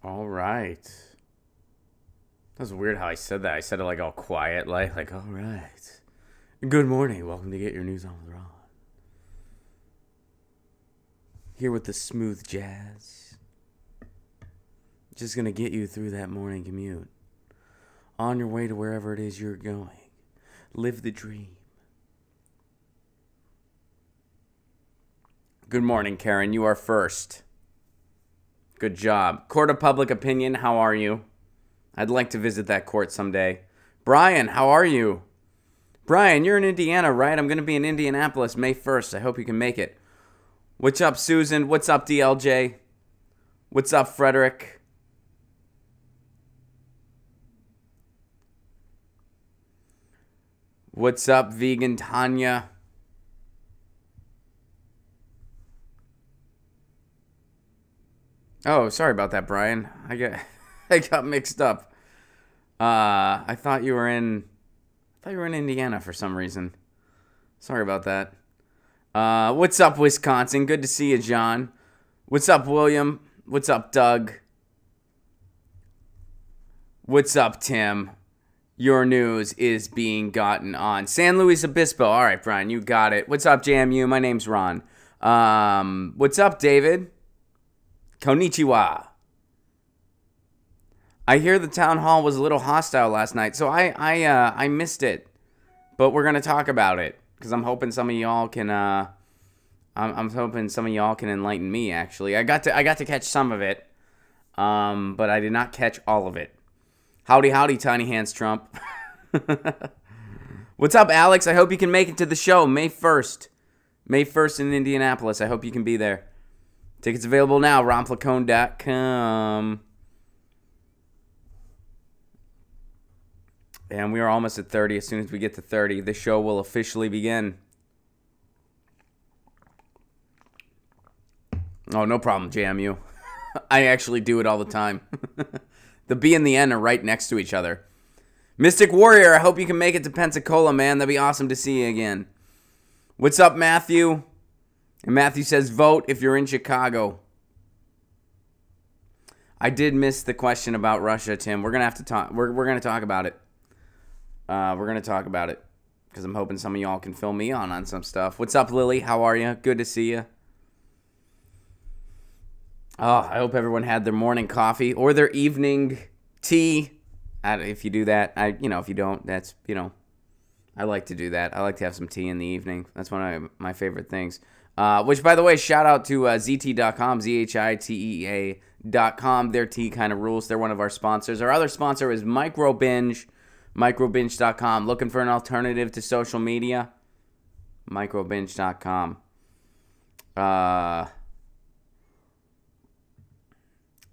All right. That was weird how I said that. I said it like all quiet, like all right. Good morning. Welcome to Get Your News On with Ron. Here with the smooth jazz. Just going to get you through that morning commute. On your way to wherever it is you're going. Live the dream. Good morning, Karen. You are first. Good job. Court of Public Opinion, how are you? I'd like to visit that court someday. Brian, how are you? Brian, you're in Indiana, right? I'm going to be in Indianapolis May 1st. I hope you can make it. What's up, Susan? What's up, DLJ? What's up, Frederick? What's up, Vegan Tanya? Oh, sorry about that, Brian. I got mixed up. I thought you were in Indiana for some reason. Sorry about that. What's up, Wisconsin? Good to see you, John. What's up, William? What's up, Doug? What's up, Tim? Your news is being gotten on San Luis Obispo. All right, Brian, you got it. What's up, JMU? My name's Ron. What's up, David? Konnichiwa. I hear the town hall was a little hostile last night, so I missed it. But we're gonna talk about it because I'm hoping some of y'all can. I'm hoping some of y'all can enlighten me. Actually, I got to catch some of it, but I did not catch all of it. Howdy, howdy, Tiny Hands Trump. What's up, Alex? I hope you can make it to the show May 1st. May 1st in Indianapolis. I hope you can be there. Tickets available now, romflacone.com. And we are almost at 30. As soon as we get to 30, the show will officially begin. Oh, no problem, JMU. I actually do it all the time. The B and the N are right next to each other. Mystic Warrior, I hope you can make it to Pensacola, man. That'd be awesome to see you again. What's up, Matthew? And Matthew says, vote if you're in Chicago. I did miss the question about Russia, Tim. We're gonna have to talk. We're gonna talk about it. We're gonna talk about it because I'm hoping some of y'all can fill me on some stuff. What's up, Lily? How are you? Good to see you. Oh, I hope everyone had their morning coffee or their evening tea. If you do that, if you don't, that's I like to do that. I like to have some tea in the evening. That's one of my favorite things. Which, by the way, shout out to ZT.com, ZHITEA.com. Their tea kind of rules. They're one of our sponsors. Our other sponsor is Microbinge, microbinge.com. Looking for an alternative to social media? Microbinge.com.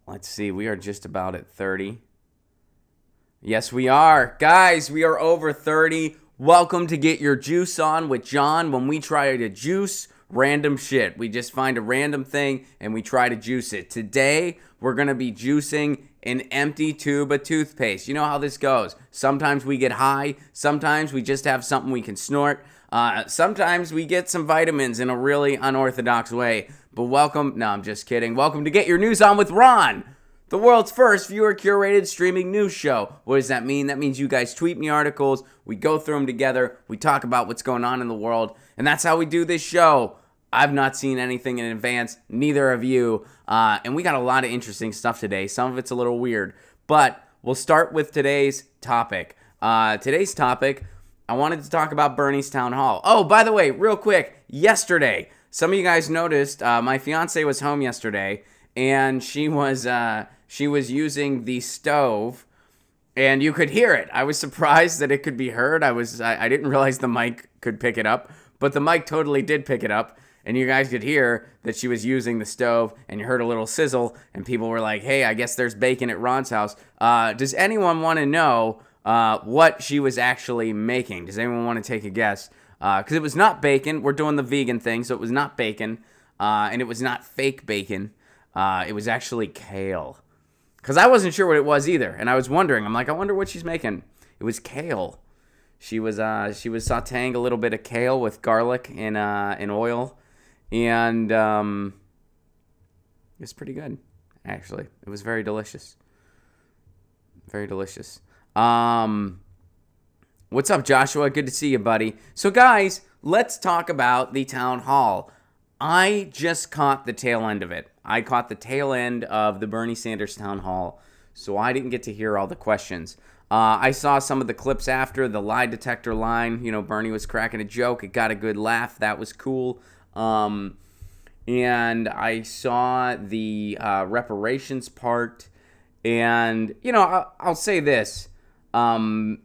Let's see. We are just about at 30. Yes, we are. Guys, we are over 30. Welcome to Get Your Juice On with John, when we try to juice random shit. We just find a random thing and we try to juice it. Today, we're going to be juicing an empty tube of toothpaste. You know how this goes. Sometimes we get high. Sometimes we just have something we can snort. Sometimes we get some vitamins in a really unorthodox way. But welcome. No, I'm just kidding. Welcome to Get Your News On with Ron, the world's first viewer-curated streaming news show. What does that mean? That means you guys tweet me articles, we go through them together, we talk about what's going on in the world, and that's how we do this show. I've not seen anything in advance, neither have you, and we got a lot of interesting stuff today. Some of it's a little weird, but we'll start with today's topic. I wanted to talk about Bernie's town hall. Oh, by the way, real quick, yesterday, some of you guys noticed my fiance was home yesterday, and she was using the stove, and you could hear it. I was surprised that it could be heard. I didn't realize the mic could pick it up, but the mic totally did pick it up, and you guys could hear that she was using the stove, and you heard a little sizzle, and people were like, hey, I guess there's bacon at Ron's house. Does anyone want to know what she was actually making? Does anyone want to take a guess? Because it was not bacon. We're doing the vegan thing, so it was not bacon, and it was not fake bacon. It was actually kale. Because I wasn't sure what it was either, and I was wondering. I'm like, I wonder what she's making. It was kale. She was sautéing a little bit of kale with garlic in oil, and it was pretty good. actually. It was very delicious. Very delicious. What's up, Joshua? Good to see you, buddy. So, guys, let's talk about the town hall. I just caught the tail end of it. I caught the tail end of the Bernie Sanders town hall, so I didn't get to hear all the questions. I saw some of the clips after, the lie detector line. You know, Bernie was cracking a joke. It got a good laugh. That was cool. And I saw the reparations part. And, you know, I'll say this. I'm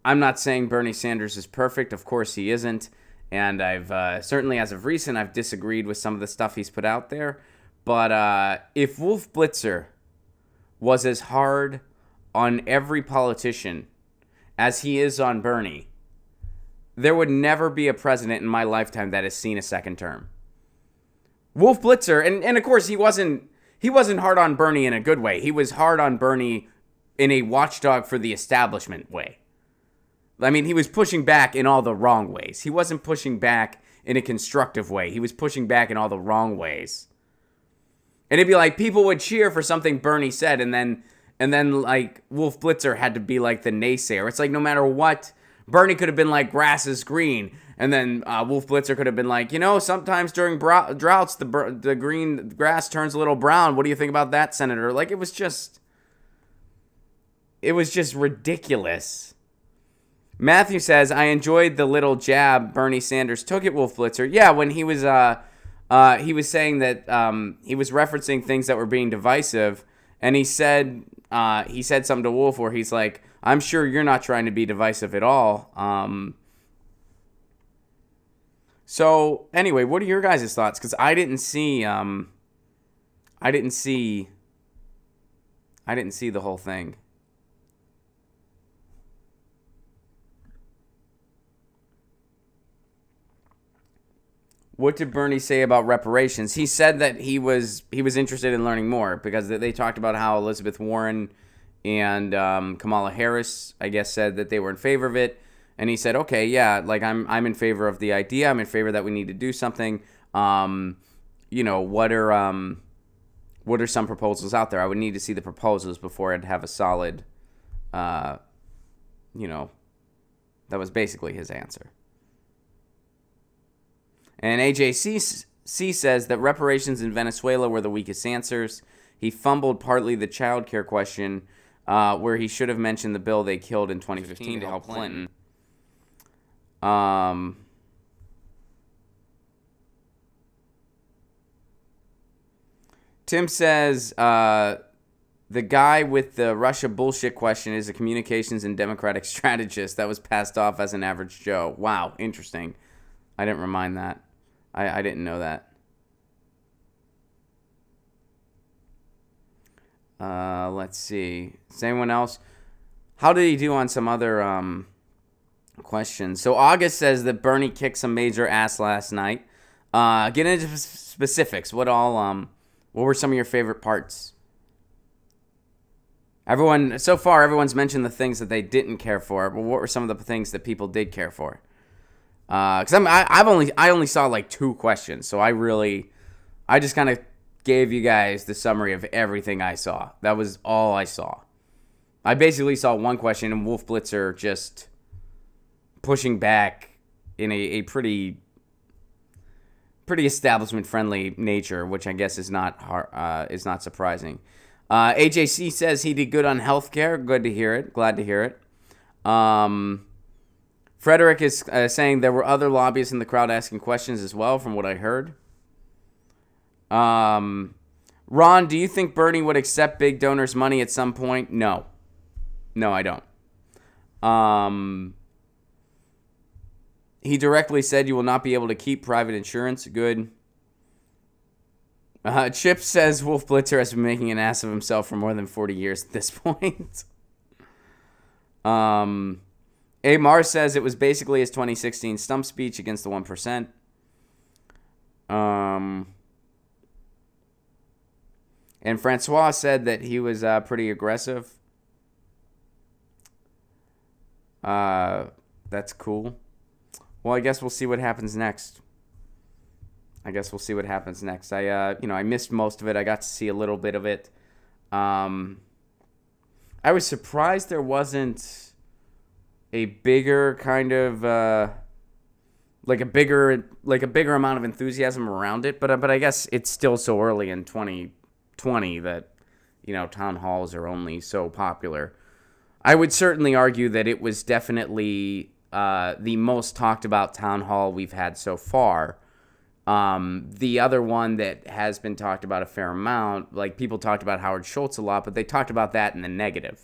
not saying Bernie Sanders is perfect. Of course he isn't. And I've certainly, as of recent, I've disagreed with some of the stuff he's put out there. But if Wolf Blitzer was as hard on every politician as he is on Bernie, there would never be a president in my lifetime that has seen a second term. Wolf Blitzer, and of course he wasn't hard on Bernie in a good way. He was hard on Bernie in a watchdog for the establishment way. I mean, he was pushing back in all the wrong ways. He wasn't pushing back in a constructive way. He was pushing back in all the wrong ways. And it'd be like people would cheer for something Bernie said, and then like Wolf Blitzer had to be like the naysayer. It's like no matter what, Bernie could have been like grass is green, and then Wolf Blitzer could have been like, you know, sometimes during droughts the green grass turns a little brown. What do you think about that, Senator? Like it was just ridiculous. Matthew says, I enjoyed the little jab Bernie Sanders took at Wolf Blitzer. Yeah, when he was saying that he was referencing things that were being divisive, and he said something to Wolf where he's like, I'm sure you're not trying to be divisive at all. So anyway, what are your guys' thoughts? Because I didn't see the whole thing. What did Bernie say about reparations? He said that he was interested in learning more because they talked about how Elizabeth Warren and Kamala Harris, I guess, said that they were in favor of it. And he said, okay, yeah, like I'm in favor of the idea. I'm in favor that we need to do something. You know, what are some proposals out there? I would need to see the proposals before I'd have a solid, you know, that was basically his answer. And AJC says that reparations in Venezuela were the weakest answers. He fumbled partly the child care question, where he should have mentioned the bill they killed in 2015 to help Clinton. Tim says the guy with the Russia bullshit question is a communications and democratic strategist that was passed off as an average Joe. Wow, interesting. I didn't remind that. I didn't know that. Let's see. Is anyone else? How did he do on some other questions? So August says that Bernie kicked some major ass last night. Get into specifics. What were some of your favorite parts? So far, everyone's mentioned the things that they didn't care for. But what were some of the things that people did care for? Because I only saw like 2 questions, so I just kind of gave you guys the summary of everything I saw. That was all I saw. I basically saw one question, and Wolf Blitzer just pushing back in a pretty establishment-friendly nature, which I guess is not surprising. AJC says he did good on healthcare. Good to hear it. Glad to hear it. Frederick is saying there were other lobbyists in the crowd asking questions as well, from what I heard. Ron, do you think Bernie would accept big donors' money at some point? No. No, I don't. He directly said you will not be able to keep private insurance. Good. Chip says Wolf Blitzer has been making an ass of himself for more than 40 years at this point. Amar says it was basically his 2016 stump speech against the 1%. And Francois said that he was pretty aggressive. That's cool. Well, I guess we'll see what happens next. I missed most of it. I got to see a little bit of it. I was surprised there wasn't a bigger kind of like a bigger amount of enthusiasm around it, but I guess it's still so early in 2020 that, you know, town halls are only so popular. I would certainly argue that it was definitely the most talked about town hall we've had so far. The other one that has been talked about a fair amount, like people talked about Howard Schultz a lot, but they talked about that in the negative.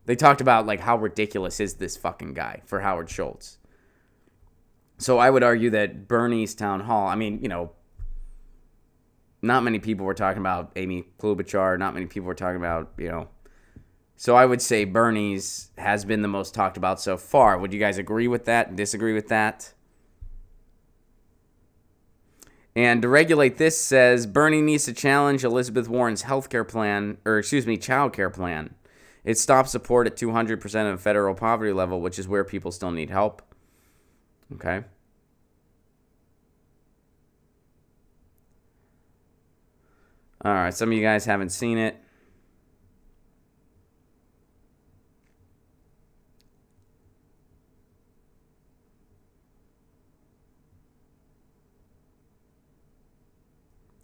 They talked about like how ridiculous is this fucking guy for Howard Schultz. So I would argue that Bernie's town hall, I mean, you know, not many people were talking about Amy Klobuchar, not many people were talking about, you know. So I would say Bernie's has been the most talked about so far. Would you guys agree with that? Disagree with that? And to regulate this says Bernie needs to challenge Elizabeth Warren's healthcare plan, child care plan. It stops support at 200% of federal poverty level, which is where people still need help. Okay. All right, some of you guys haven't seen it.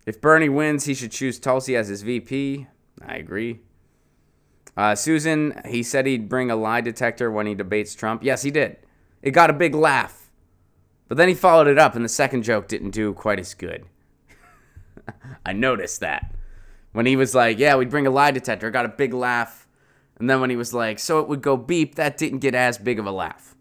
If Bernie wins, he should choose Tulsi as his VP. I agree. Susan, he said he'd bring a lie detector when he debates Trump. Yes, he did. It got a big laugh. But then he followed it up, and the second joke didn't do quite as good. I noticed that. When he was like, yeah, we'd bring a lie detector, it got a big laugh. And then when he was like, so it would go beep, that didn't get as big of a laugh.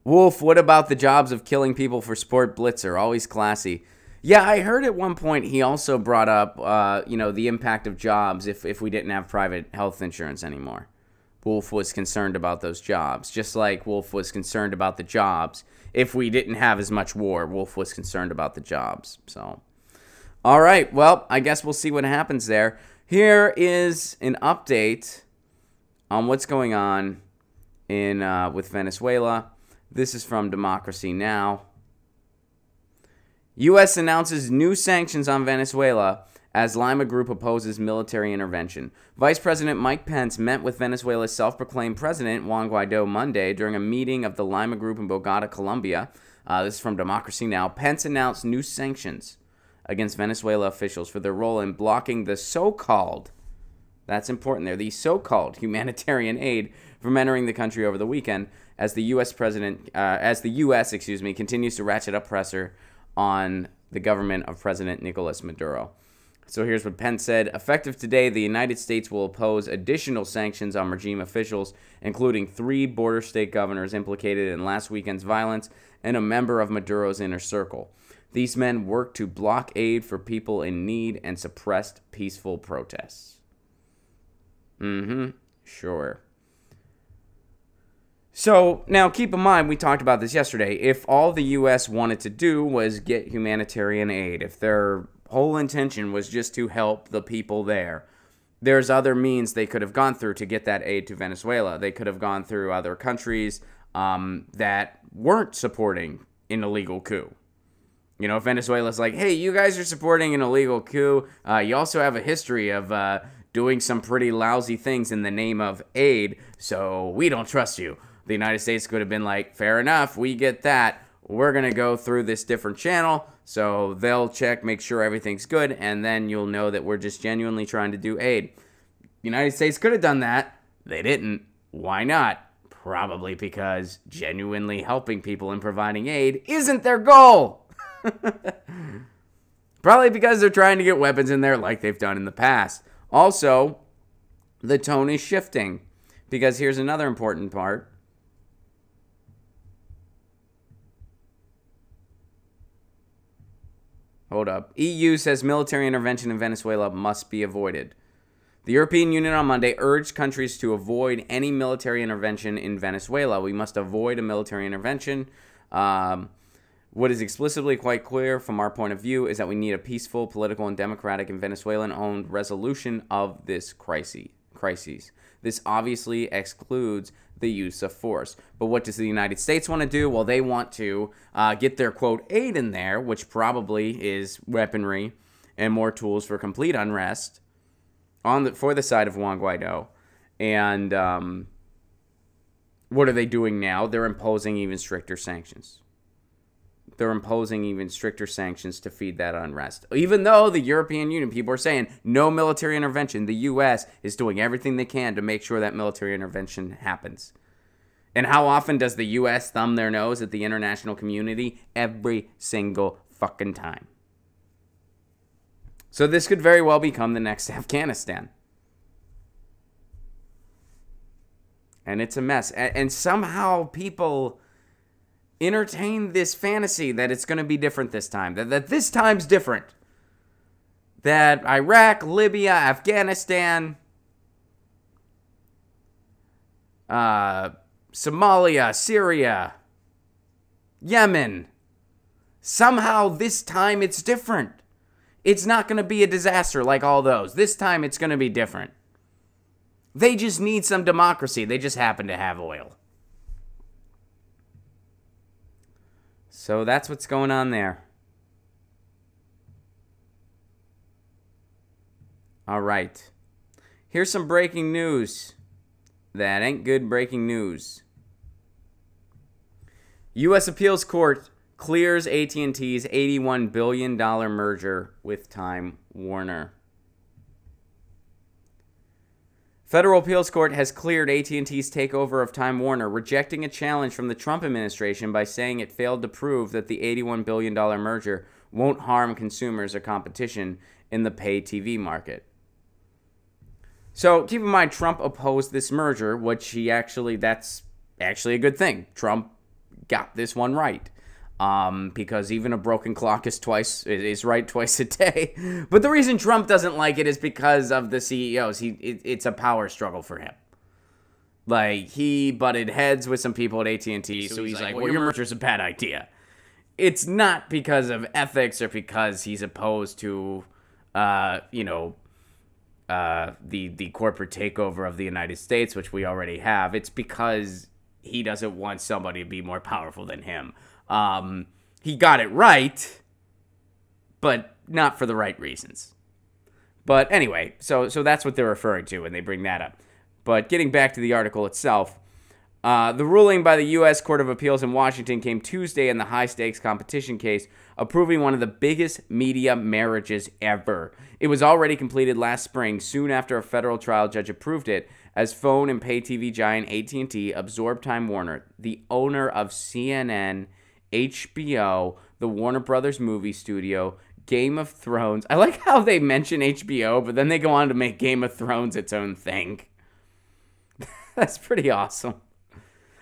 Wolf, what about the jobs of killing people for sport? Blitzer, always classy. Yeah, I heard at one point he also brought up, the impact of jobs if we didn't have private health insurance anymore. Wolf was concerned about those jobs, just like Wolf was concerned about the jobs. If we didn't have as much war, Wolf was concerned about the jobs. So, all right, well, I guess we'll see what happens there. Here is an update on what's going on with Venezuela. This is from Democracy Now! U.S. announces new sanctions on Venezuela as Lima Group opposes military intervention. Vice President Mike Pence met with Venezuela's self-proclaimed president, Juan Guaido, Monday during a meeting of the Lima Group in Bogota, Colombia. This is from Democracy Now! Pence announced new sanctions against Venezuela officials for their role in blocking the so-called, that's important there, the so-called humanitarian aid from entering the country over the weekend as the U.S. continues to ratchet up pressure on the government of President Nicolas Maduro. So here's what Pence said. Effective today, the United States will impose additional sanctions on regime officials, including 3 border state governors implicated in last weekend's violence and a member of Maduro's inner circle. These men worked to block aid for people in need and suppressed peaceful protests. Sure. So, now keep in mind, we talked about this yesterday. If all the U.S. wanted to do was get humanitarian aid, if their whole intention was just to help the people there, there's other means they could have gone through to get that aid to Venezuela. They could have gone through other countries that weren't supporting an illegal coup. You know, if Venezuela's like, hey, you guys are supporting an illegal coup, you also have a history of doing some pretty lousy things in the name of aid, so we don't trust you. The United States could have been like, fair enough, we get that. We're going to go through this different channel, so they'll check, make sure everything's good, and then you'll know that we're just genuinely trying to do aid. The United States could have done that. They didn't. Why not? Probably because genuinely helping people and providing aid isn't their goal. Probably because they're trying to get weapons in there like they've done in the past. Also, the tone is shifting, because here's another important part. Hold up. EU says military intervention in Venezuela must be avoided. The European Union on Monday urged countries to avoid any military intervention in Venezuela. We must avoid a military intervention. What is explicitly quite clear from our point of view is that we need a peaceful, political, and democratic and Venezuelan-owned resolution of this crisis. This obviously excludes the use of force. But what does the United States want to do? Well, they want to get their, quote, aid in there, which probably is weaponry and more tools for complete unrest for the side of Juan Guaido. And what are they doing now? They're imposing even stricter sanctions. They're imposing even stricter sanctions to feed that unrest. Even though the European Union, people are saying no military intervention, the U.S. is doing everything they can to make sure that military intervention happens. And how often does the U.S. thumb their nose at the international community? Every single fucking time. So this could very well become the next Afghanistan. And it's a mess. And somehow people entertain this fantasy that it's going to be different this time. That this time's different. That Iraq, Libya, Afghanistan, Somalia, Syria, Yemen. Somehow this time it's different. It's not going to be a disaster like all those. This time it's going to be different. They just need some democracy. They just happen to have oil. So that's what's going on there. All right. Here's some breaking news. That ain't good breaking news. U.S. Appeals Court clears AT&T's $81 billion merger with Time Warner. Federal Appeals Court has cleared AT&T's takeover of Time Warner, rejecting a challenge from the Trump administration by saying it failed to prove that the $81 billion merger won't harm consumers or competition in the pay TV market. So keep in mind, Trump opposed this merger, which that's actually a good thing. Trump got this one right. Because even a broken clock is right twice a day. But the reason Trump doesn't like it is because of the CEOs. It's a power struggle for him. Like, he butted heads with some people at AT&T, so he's like, well, your merger's a bad idea. It's not because of ethics or because he's opposed to, the corporate takeover of the United States, which we already have. It's because he doesn't want somebody to be more powerful than him. He got it right, but not for the right reasons. But anyway, so that's what they're referring to when they bring that up. But getting back to the article itself, the ruling by the U.S. Court of Appeals in Washington came Tuesday in the high-stakes competition case, approving one of the biggest media marriages ever. It was already completed last spring, soon after a federal trial judge approved it, as phone and pay TV giant AT&T absorbed Time Warner, the owner of CNN, HBO, the Warner Brothers movie studio, Game of Thrones. I like how they mention HBO, but then they go on to make Game of Thrones its own thing. That's pretty awesome.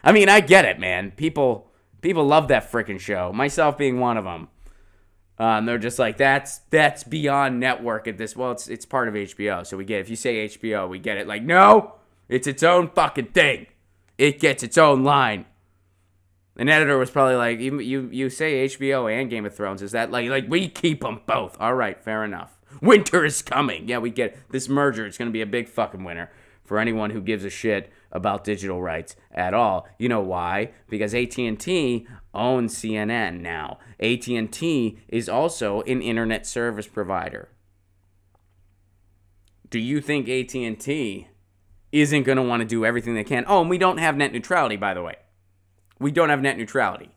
I mean, I get it, man. People love that freaking show, myself being one of them. And they're just like, that's beyond network at this. Well, it's part of HBO, so we get it. If you say HBO, we get it. Like, no, it's its own fucking thing. It gets its own line. An editor was probably like, you say HBO and Game of Thrones. Is that like we keep them both? All right, fair enough. Winter is coming. Yeah, we get it. This merger. It's going to be a big fucking winner for anyone who gives a shit about digital rights at all. You know why? Because AT&T owns CNN now. AT&T is also an internet service provider. Do you think AT&T isn't going to want to do everything they can? Oh, and we don't have net neutrality, by the way. We don't have net neutrality.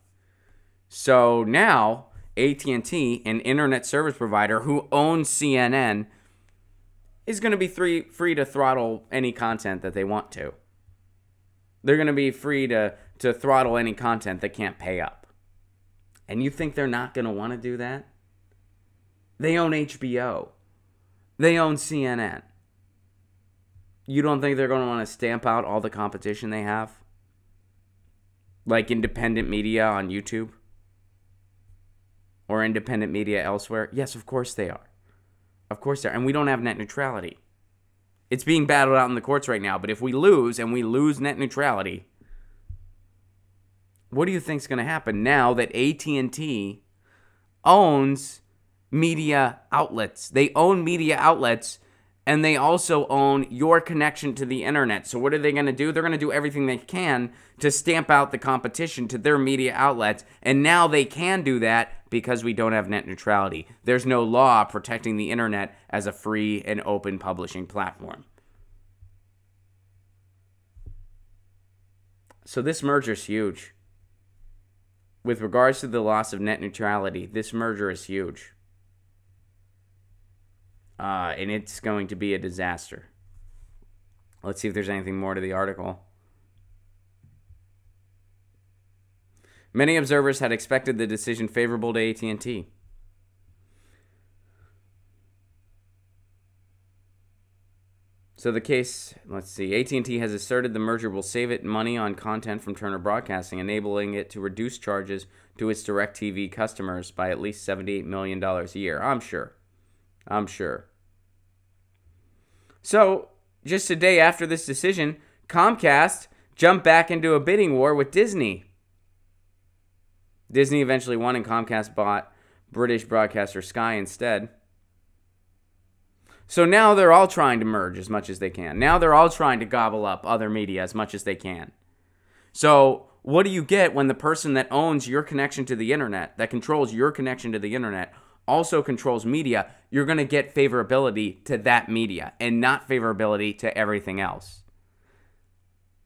So now AT&T, an internet service provider who owns CNN, is going to be free to throttle any content that they want to. They're going to be free to throttle any content that can't pay up. And you think they're not going to want to do that? They own HBO. They own CNN. You don't think they're going to want to stamp out all the competition they have? Like independent media on YouTube? Or independent media elsewhere? Yes, of course they are. Of course they are. And we don't have net neutrality. It's being battled out in the courts right now. But if we lose, and we lose net neutrality, what do you think is going to happen now that AT&T owns media outlets? They own media outlets and they also own your connection to the internet. So what are they going to do? They're going to do everything they can to stamp out the competition to their media outlets, and now they can do that because we don't have net neutrality. There's no law protecting the internet as a free and open publishing platform. So this merger is huge. With regards to the loss of net neutrality, this merger is huge. And it's going to be a disaster. Let's see if there's anything more to the article. Many observers had expected the decision favorable to AT&T. So the case, let's see, AT&T has asserted the merger will save it money on content from Turner Broadcasting, enabling it to reduce charges to its DirecTV customers by at least $78 million a year. I'm sure. So, just a day after this decision, Comcast jumped back into a bidding war with Disney. Disney eventually won, and Comcast bought British broadcaster Sky instead. So now they're all trying to merge as much as they can. Now they're all trying to gobble up other media as much as they can. So what do you get when the person that owns your connection to the internet, that controls your connection to the internet, also controls media? You're going to get favorability to that media and not favorability to everything else.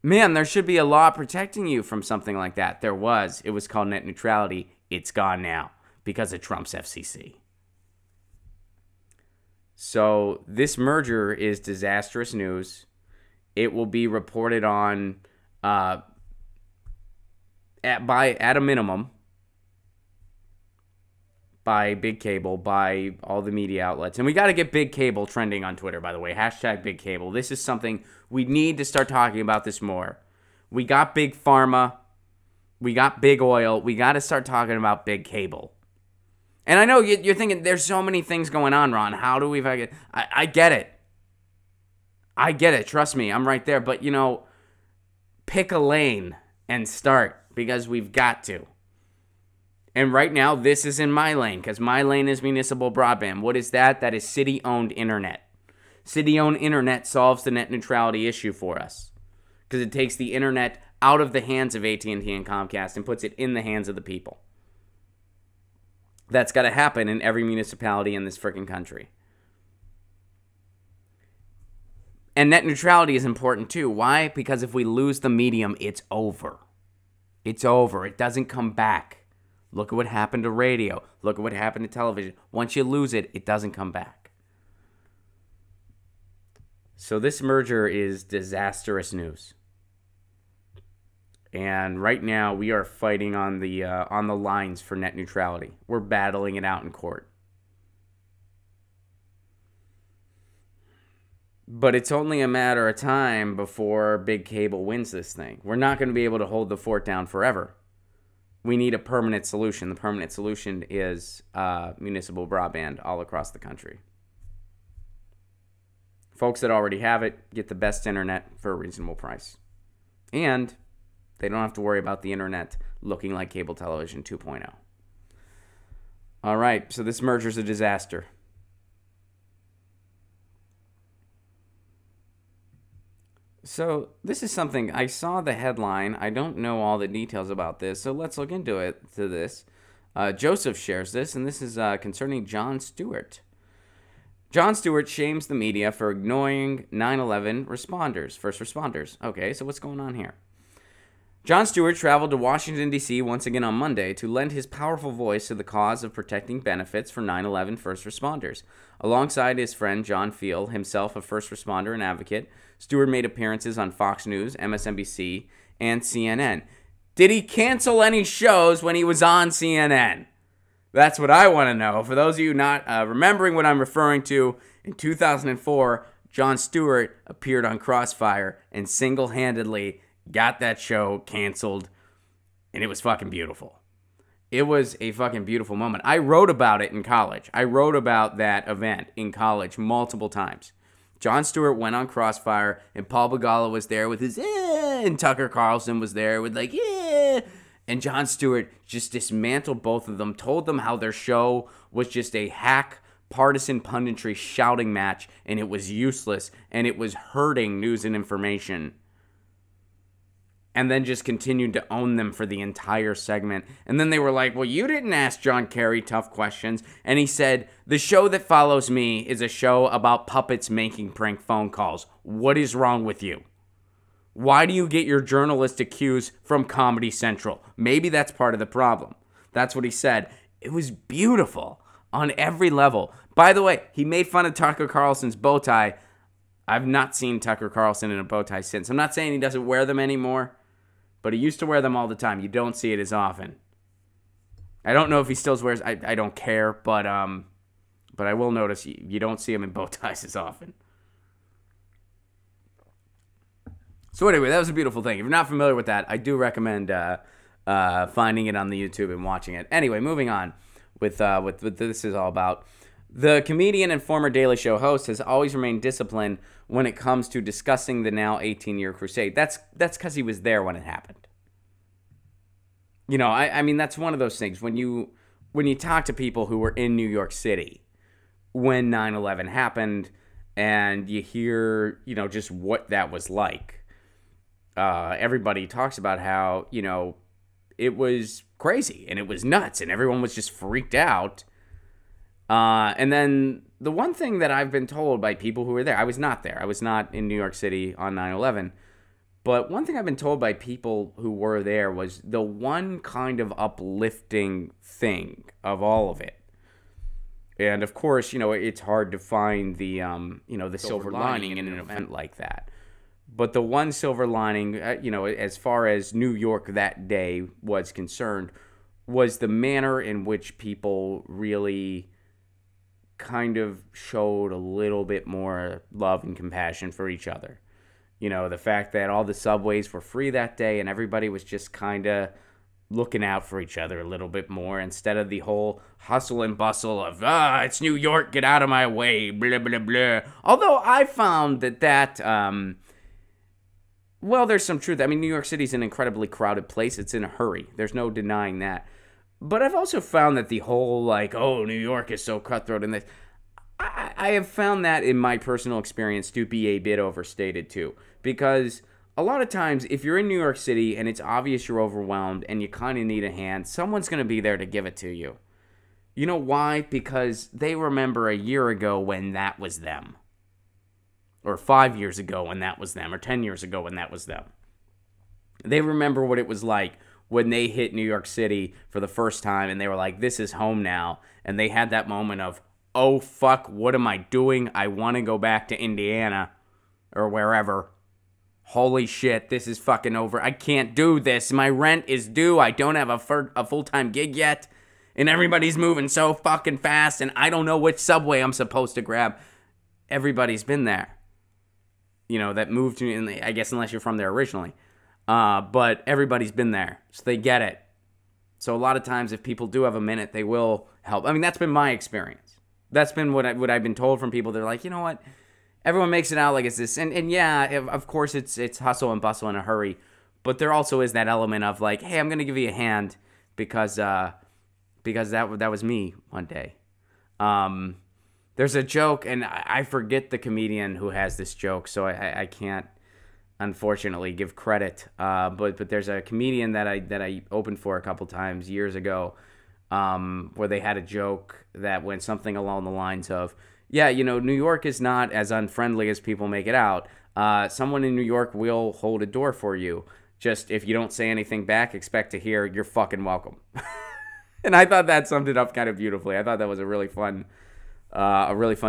Man, there should be a law protecting you from something like that. There was. It was called net neutrality. It's gone now because of Trump's FCC. So this merger is disastrous news. It will be reported on at a minimum by big cable, by all the media outlets. And we got to get big cable trending on Twitter, by the way. Hashtag big cable. This is something we need to start talking about this more. We got big pharma. We got big oil. We got to start talking about big cable. And I know you're thinking, there's so many things going on, Ron. How do we... I get it. I get it. Trust me, I'm right there. But, pick a lane and start, because we've got to. And right now, this is in my lane, because my lane is municipal broadband. What is that? That is city-owned internet. City-owned internet solves the net neutrality issue for us, because it takes the internet out of the hands of AT&T and Comcast and puts it in the hands of the people. That's got to happen in every municipality in this freaking country. And net neutrality is important too. Why? Because if we lose the medium, it's over. It's over. It doesn't come back. Look at what happened to radio. Look at what happened to television. Once you lose it, it doesn't come back. So this merger is disastrous news. And right now, we are fighting on the lines for net neutrality. We're battling it out in court. But it's only a matter of time before big cable wins this thing. We're not going to be able to hold the fort down forever. We need a permanent solution. The permanent solution is municipal broadband all across the country. Folks that already have it get the best internet for a reasonable price. And they don't have to worry about the internet looking like cable television 2.0. All right, so this merger is a disaster. So this is something, I saw the headline. I don't know all the details about this, so let's look into this. Joseph shares this, and this is concerning Jon Stewart. Jon Stewart shames the media for ignoring 9/11 first responders. Okay, so what's going on here? Jon Stewart traveled to Washington, D.C. once again on Monday to lend his powerful voice to the cause of protecting benefits for 9/11 first responders. Alongside his friend John Field, himself a first responder and advocate, Stewart made appearances on Fox News, MSNBC, and CNN. Did he cancel any shows when he was on CNN? That's what I want to know. For those of you not remembering what I'm referring to, in 2004, Jon Stewart appeared on Crossfire and single-handedly got that show canceled, and it was fucking beautiful. It was a fucking beautiful moment. I wrote about it in college. I wrote about that event in college multiple times. Jon Stewart went on Crossfire, and Paul Begala was there with his and Tucker Carlson was there with like, and Jon Stewart just dismantled both of them, told them how their show was just a hack partisan punditry shouting match, and it was useless, and it was hurting News and Information. And then just continued to own them for the entire segment. And then they were like, well, you didn't ask John Kerry tough questions. And he said, the show that follows me is a show about puppets making prank phone calls. What is wrong with you? Why do you get your journalistic cues from Comedy Central? Maybe that's part of the problem. That's what he said. It was beautiful on every level. By the way, he made fun of Tucker Carlson's bow tie. I've not seen Tucker Carlson in a bow tie since. I'm not saying he doesn't wear them anymore, but he used to wear them all the time. You don't see it as often. I don't know if he still wears. I don't care, but I will notice you don't see him in bow ties as often. So anyway, that was a beautiful thing. If you're not familiar with that, I do recommend finding it on the YouTube and watching it. Anyway, moving on with what this is all about. The comedian and former Daily Show host has always remained disciplined when it comes to discussing the now 18-year crusade. That's because he was there when it happened. You know, I mean, that's one of those things. When you talk to people who were in New York City when 9/11 happened, and you hear, you know, just what that was like, everybody talks about how, you know, it was crazy and it was nuts and everyone was just freaked out. And then the one thing that I've been told by people who were there, I was not there. I was not in New York City on 9/11. But one thing I've been told by people who were there was the one kind of uplifting thing of all of it. And of course, you know, it's hard to find the, you know, the silver lining in an event like that. But the one silver lining, you know, as far as New York that day was concerned, was the manner in which people really kind of showed a little bit more love and compassion for each other. You know, the fact that all the subways were free that day and everybody was just kind of looking out for each other a little bit more instead of the whole hustle and bustle of, it's New York, get out of my way, blah, blah, blah. Although I found that, well, there's some truth. I mean, New York City's an incredibly crowded place. It's in a hurry. There's no denying that. But I've also found that the whole, like, oh, New York is so cutthroat and this, I have found that in my personal experience to be a bit overstated too. Because a lot of times, if you're in New York City and it's obvious you're overwhelmed and you kind of need a hand, someone's going to be there to give it to you. You know why? Because they remember a year ago when that was them. Or 5 years ago when that was them. Or 10 years ago when that was them. They remember what it was like when they hit New York City for the first time and they were like, this is home now. And they had that moment of, oh, fuck, what am I doing? I want to go back to Indiana or wherever. Holy shit, this is fucking over. I can't do this. My rent is due. I don't have a full-time gig yet. And everybody's moving so fucking fast and I don't know which subway I'm supposed to grab. Everybody's been there. You know, that moved to, I guess unless you're from there originally. But everybody's been there, so they get it. So a lot of times, if people do have a minute, they will help. I mean, that's been my experience. That's been what I've been told from people. They're like, you know what? Everyone makes it out like it's this, and yeah, of course, it's hustle and bustle in a hurry. But there also is that element of like, hey, I'm gonna give you a hand because that was me one day. There's a joke, and I forget the comedian who has this joke, so I can't, unfortunately, give credit. But there's a comedian that I opened for a couple times years ago, where they had a joke that went something along the lines of, yeah, you know, New York is not as unfriendly as people make it out. Someone in New York will hold a door for you. Just if you don't say anything back, expect to hear, you're fucking welcome. And I thought that summed it up kind of beautifully. I thought that was a really fun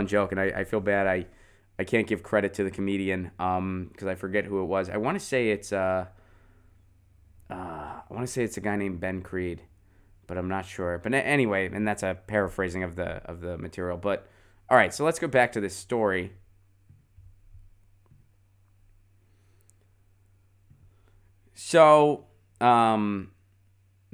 joke, and I feel bad I can't give credit to the comedian because I forget who it was. I want to say it's a guy named Ben Creed, but I'm not sure. But anyway, and that's a paraphrasing of the material. But all right, so let's go back to this story. So, by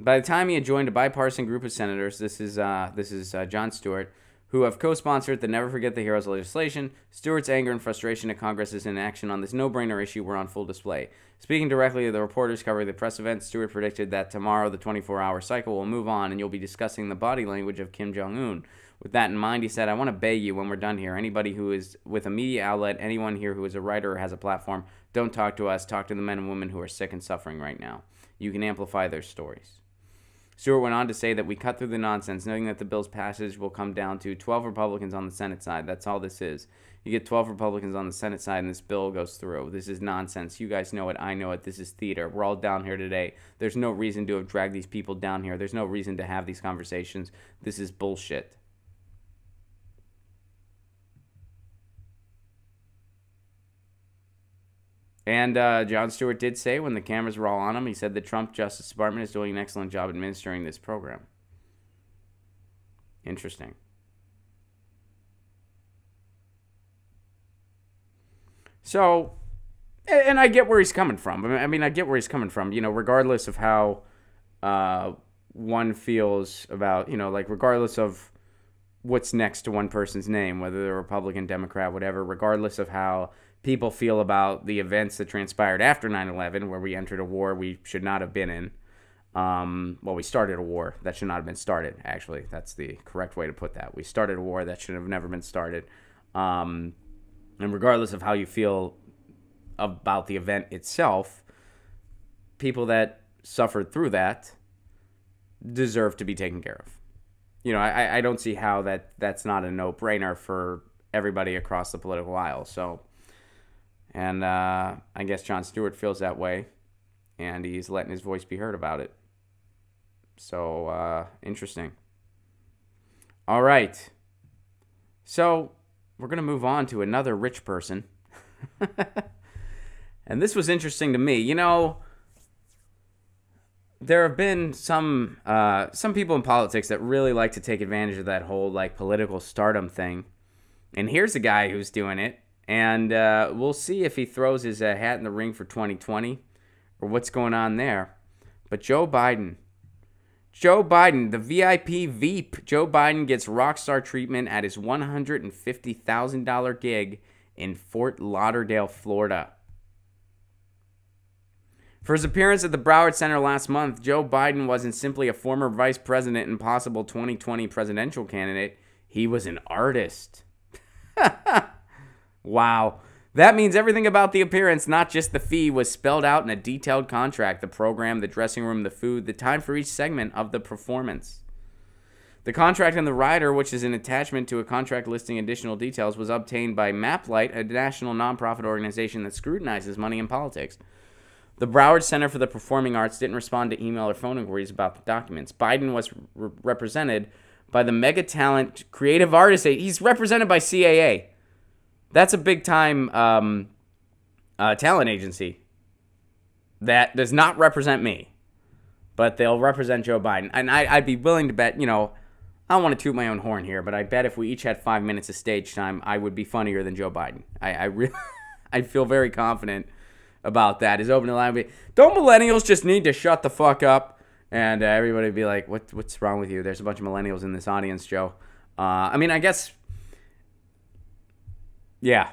the time he had joined a bipartisan group of senators, this is Jon Stewart, who have co-sponsored the Never Forget the Heroes legislation. Stewart's anger and frustration at Congress's inaction on this no-brainer issue were on full display. Speaking directly to the reporters covering the press event, Stewart predicted that tomorrow the 24-hour cycle will move on and you'll be discussing the body language of Kim Jong-un. With that in mind, he said, I want to beg you when we're done here, anybody who is with a media outlet, anyone here who is a writer or has a platform, don't talk to us, talk to the men and women who are sick and suffering right now. You can amplify their stories. Stewart went on to say that we cut through the nonsense, knowing that the bill's passage will come down to 12 Republicans on the Senate side. That's all this is. You get 12 Republicans on the Senate side and this bill goes through. This is nonsense. You guys know it. I know it. This is theater. We're all down here today. There's no reason to have dragged these people down here. There's no reason to have these conversations. This is bullshit. And Jon Stewart did say when the cameras were all on him, he said the Trump Justice Department is doing an excellent job administering this program. Interesting. So, and I get where he's coming from. I mean, I get where he's coming from. You know, regardless of how one feels about, you know, like regardless of what's next to one person's name, whether they're Republican, Democrat, whatever, regardless of how people feel about the events that transpired after 9/11, where we entered a war we should not have been in. Well, we started a war that should not have been started, actually. That's the correct way to put that. We started a war that should have never been started. And regardless of how you feel about the event itself, people that suffered through that deserve to be taken care of. You know, I don't see how that's not a no-brainer for everybody across the political aisle. So, and I guess Jon Stewart feels that way, and he's letting his voice be heard about it. So, interesting. All right. So, we're going to move on to another rich person. And this was interesting to me. You know, there have been some people in politics that really like to take advantage of that whole, like, political stardom thing. And here's a guy who's doing it. And we'll see if he throws his hat in the ring for 2020 or what's going on there. But Joe Biden, the VIP Veep. Joe Biden gets rock star treatment at his $150,000 gig in Fort Lauderdale, Florida. For his appearance at the Broward Center last month, Joe Biden wasn't simply a former vice president and possible 2020 presidential candidate. He was an artist. Wow. That means everything about the appearance, not just the fee, was spelled out in a detailed contract. The program, the dressing room, the food, the time for each segment of the performance. The contract and the rider, which is an attachment to a contract listing additional details, was obtained by MapLight, a national nonprofit organization that scrutinizes money in politics. The Broward Center for the Performing Arts didn't respond to email or phone inquiries about the documents. Biden was represented by the mega talent creative artist. He's represented by CAA. That's a big-time talent agency that does not represent me, but they'll represent Joe Biden. And I'd be willing to bet, you know, I don't want to toot my own horn here, but I bet if we each had 5 minutes of stage time, I would be funnier than Joe Biden. I really, I feel very confident about that. His opening line would be, don't millennials just need to shut the fuck up? And everybody would be like, what's wrong with you? There's a bunch of millennials in this audience, Joe. I mean, I guess... Yeah.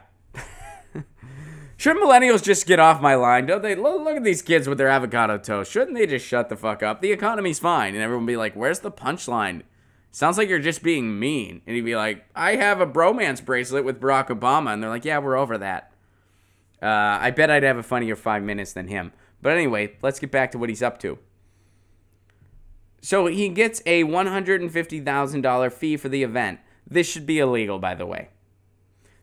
Shouldn't millennials just get off my line? Don't they? Look at these kids with their avocado toast. Shouldn't they just shut the fuck up? The economy's fine. And everyone be like, where's the punchline? Sounds like you're just being mean. And he'd be like, I have a bromance bracelet with Barack Obama. And they're like, yeah, we're over that. I bet I'd have a funnier 5 minutes than him. But anyway, let's get back to what he's up to. So he gets a $150,000 fee for the event. This should be illegal, by the way.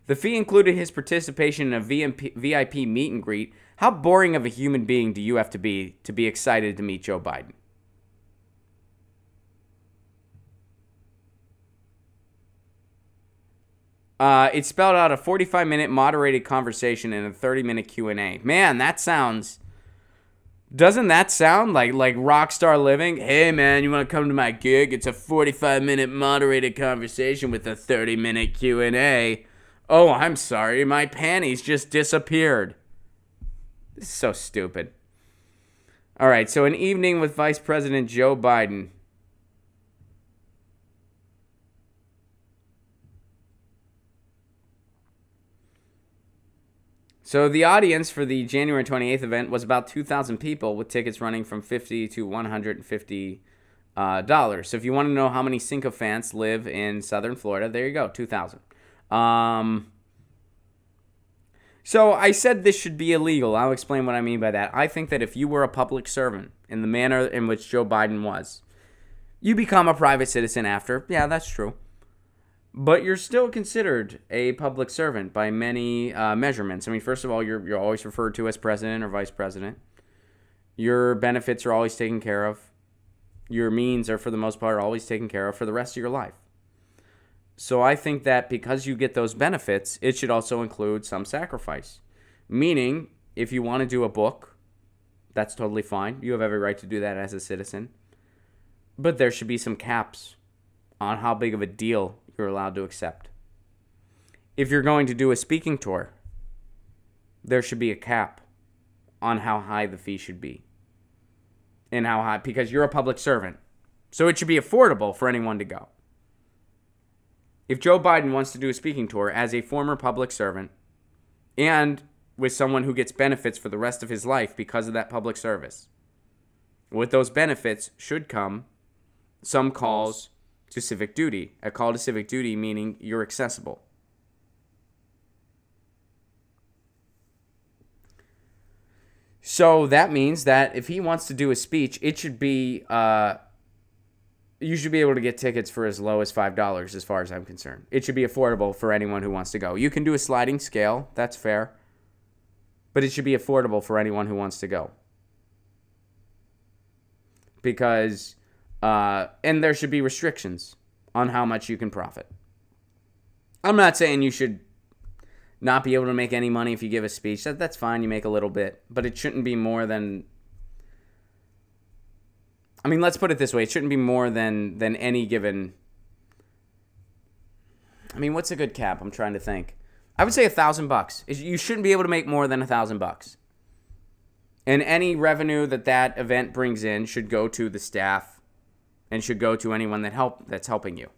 The fee included his participation in a VIP meet and greet. How boring of a human being do you have to be excited to meet Joe Biden? It spelled out a 45-minute moderated conversation and a 30-minute Q&A. Man, that sounds... Doesn't that sound like rock star living? Hey, man, you want to come to my gig? It's a 45-minute moderated conversation with a 30-minute Q&A. Oh, I'm sorry. My panties just disappeared. This is so stupid. All right, so an evening with Vice President Joe Biden. So the audience for the January 28th event was about 2,000 people, with tickets running from $50 to $150. So if you want to know how many sycophants live in Southern Florida, there you go, 2,000. So I said this should be illegal. I'll explain what I mean by that. I think that if you were a public servant in the manner in which Joe Biden was, you become a private citizen after. Yeah, that's true. But you're still considered a public servant by many measurements. I mean, first of all, you're always referred to as president or vice president. Your benefits are always taken care of. Your means are, for the most part, always taken care of for the rest of your life. So I think that because you get those benefits, it should also include some sacrifice. Meaning, if you want to do a book, that's totally fine. You have every right to do that as a citizen. But there should be some caps on how big of a deal you're allowed to accept. If you're going to do a speaking tour, there should be a cap on how high the fee should be. And how high, because you're a public servant. So it should be affordable for anyone to go. If Joe Biden wants to do a speaking tour as a former public servant and with someone who gets benefits for the rest of his life because of that public service, with those benefits should come some calls to civic duty. A call to civic duty meaning you're accessible. So that means that if he wants to do a speech, it should be, you should be able to get tickets for as low as $5 as far as I'm concerned. It should be affordable for anyone who wants to go. You can do a sliding scale, that's fair. But it should be affordable for anyone who wants to go. Because, and there should be restrictions on how much you can profit. I'm not saying you should not be able to make any money if you give a speech. That's fine, you make a little bit. But it shouldn't be more than... I mean, let's put it this way. It shouldn't be more than any given... I mean, what's a good cap? I'm trying to think. I would say $1,000. You shouldn't be able to make more than $1,000. And any revenue that event brings in should go to the staff and should go to anyone that's helping you.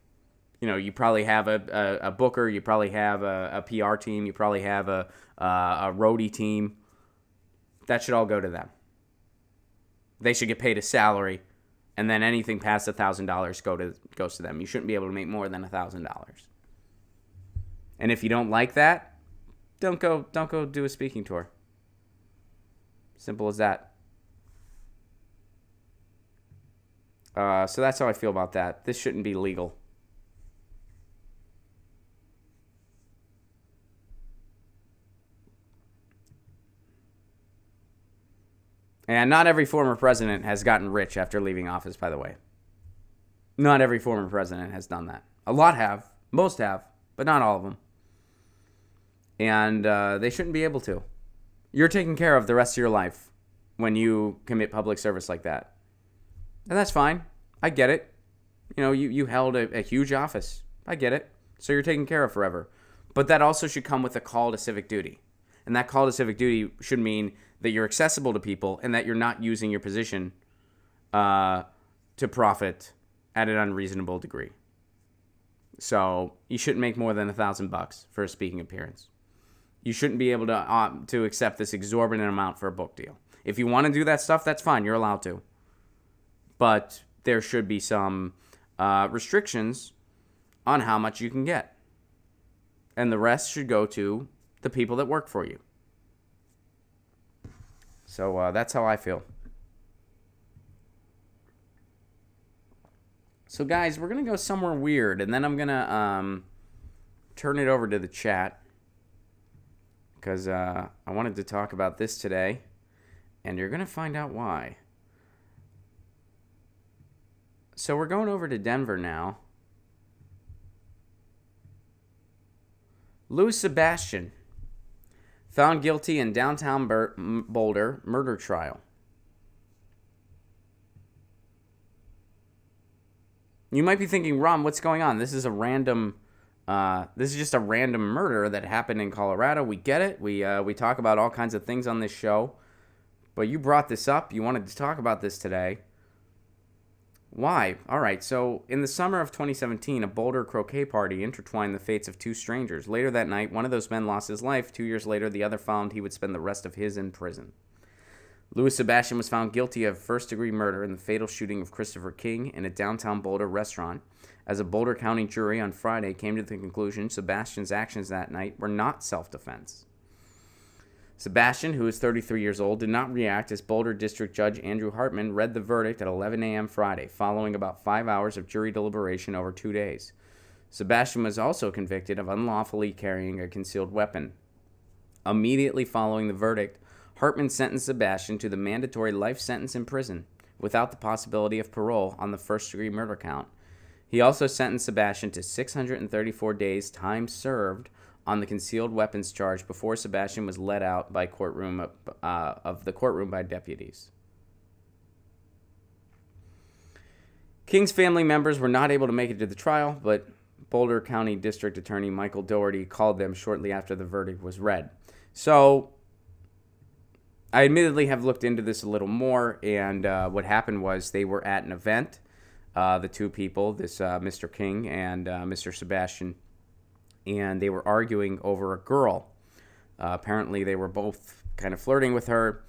You know, you probably have a booker, you probably have a PR team, you probably have a roadie team. That should all go to them. They should get paid a salary, and then anything past $1,000 goes to them. You shouldn't be able to make more than $1,000. And if you don't like that, don't go do a speaking tour. Simple as that. So that's how I feel about that. This shouldn't be legal. And not every former president has gotten rich after leaving office, by the way. Not every former president has done that. A lot have. Most have. But not all of them. And they shouldn't be able to. You're taken care of the rest of your life when you commit public service like that. And that's fine. I get it. You know, you held a huge office. I get it. So you're taken care of forever. But that also should come with a call to civic duty. And that call to civic duty should mean that you're accessible to people and that you're not using your position to profit at an unreasonable degree. So you shouldn't make more than $1,000 for a speaking appearance. You shouldn't be able to accept this exorbitant amount for a book deal. If you want to do that stuff, that's fine. You're allowed to. But there should be some restrictions on how much you can get. And the rest should go to the people that work for you. So that's how I feel. So guys, we're going to go somewhere weird, and then I'm going to turn it over to the chat. Because I wanted to talk about this today, and you're going to find out why. So we're going over to Denver now. Louis Sebastian, found guilty in downtown Boulder murder trial. You might be thinking, Ron, what's going on? This is just a random murder that happened in Colorado. We get it. We talk about all kinds of things on this show. But you brought this up. You wanted to talk about this today. Why? All right, so in the summer of 2017, a Boulder croquet party intertwined the fates of two strangers. Later that night, one of those men lost his life. 2 years later, the other found he would spend the rest of his in prison. Louis Sebastian was found guilty of first-degree murder in the fatal shooting of Christopher King in a downtown Boulder restaurant. As a Boulder County jury on Friday came to the conclusion Sebastian's actions that night were not self-defense. Sebastian, who is 33 years old, did not react as Boulder District Judge Andrew Hartman read the verdict at 11 a.m. Friday, following about 5 hours of jury deliberation over 2 days. Sebastian was also convicted of unlawfully carrying a concealed weapon. Immediately following the verdict, Hartman sentenced Sebastian to the mandatory life sentence in prison, without the possibility of parole on the first-degree murder count. He also sentenced Sebastian to 634 days time served on the concealed weapons charge before Sebastian was led out by of the courtroom by deputies. King's family members were not able to make it to the trial, but Boulder County District Attorney Michael Doherty called them shortly after the verdict was read. So, I admittedly have looked into this a little more, and what happened was they were at an event, the two people, this Mr. King and Mr. Sebastian, and they were arguing over a girl. Apparently, they were both kind of flirting with her,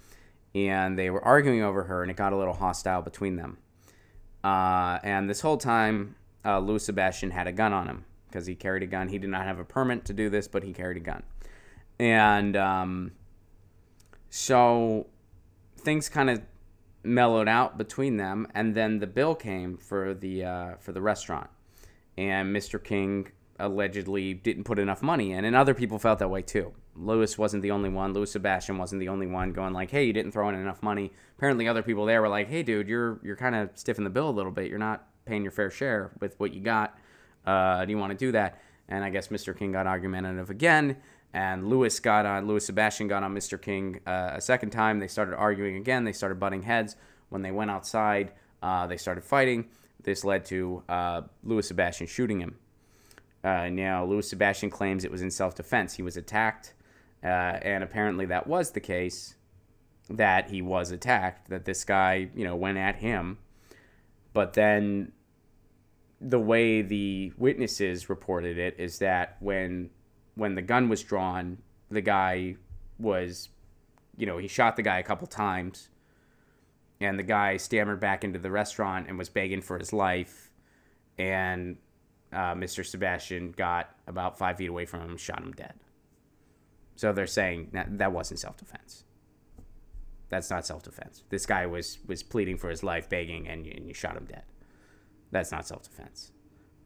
and they were arguing over her, and it got a little hostile between them. And this whole time, Louis Sebastian had a gun on him because he carried a gun. He did not have a permit to do this, but he carried a gun. And so things kind of mellowed out between them, and then the bill came for the restaurant, and Mr. King allegedly didn't put enough money in, and other people felt that way too. Louis wasn't the only one. Louis Sebastian wasn't the only one going like, hey, you didn't throw in enough money. Apparently other people there were like, hey, dude, you're kind of stiffing the bill a little bit. You're not paying your fair share with what you got. Do you want to do that? And I guess Mr. King got argumentative again, and Louis Sebastian got on Mr. King a second time. They started arguing again. They started butting heads. When they went outside, they started fighting. This led to Louis Sebastian shooting him. Now, Louis Sebastian claims it was in self-defense. He was attacked, and apparently that was the case, that he was attacked, that this guy, went at him. But then the way the witnesses reported it is that when the gun was drawn, the guy was, he shot the guy a couple times, and the guy stammered back into the restaurant and was begging for his life, and Mr. Sebastian got about 5 feet away from him and shot him dead. So they're saying that wasn't self-defense. That's not self-defense. This guy was pleading for his life, begging, and you shot him dead. That's not self-defense.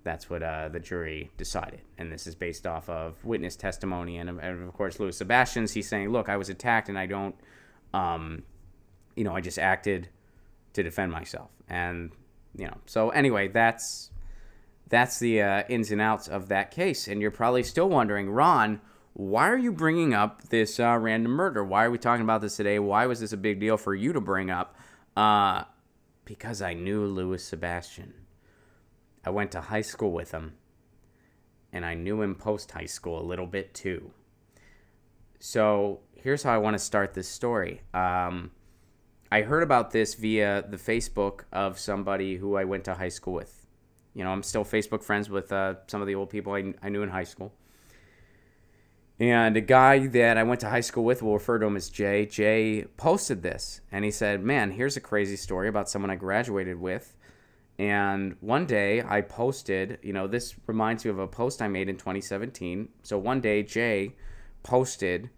That's what the jury decided. And this is based off of witness testimony. And of course, Louis Sebastian's, he's saying, look, I was attacked and I don't, I just acted to defend myself. And, so anyway, that's the ins and outs of that case. And you're probably still wondering, Ron, why are you bringing up this random murder? Why are we talking about this today? Why was this a big deal for you to bring up? Because I knew Louis Sebastian. I went to high school with him, and I knew him post-high school a little bit too. So here's how I want to start this story. I heard about this via the Facebook of somebody who I went to high school with. I'm still Facebook friends with some of the old people I knew in high school. And a guy that I went to high school with, we'll refer to him as Jay. Jay posted this, and he said, man, here's a crazy story about someone I graduated with. And one day I posted, this reminds me of a post I made in 2017. So one day Jay posted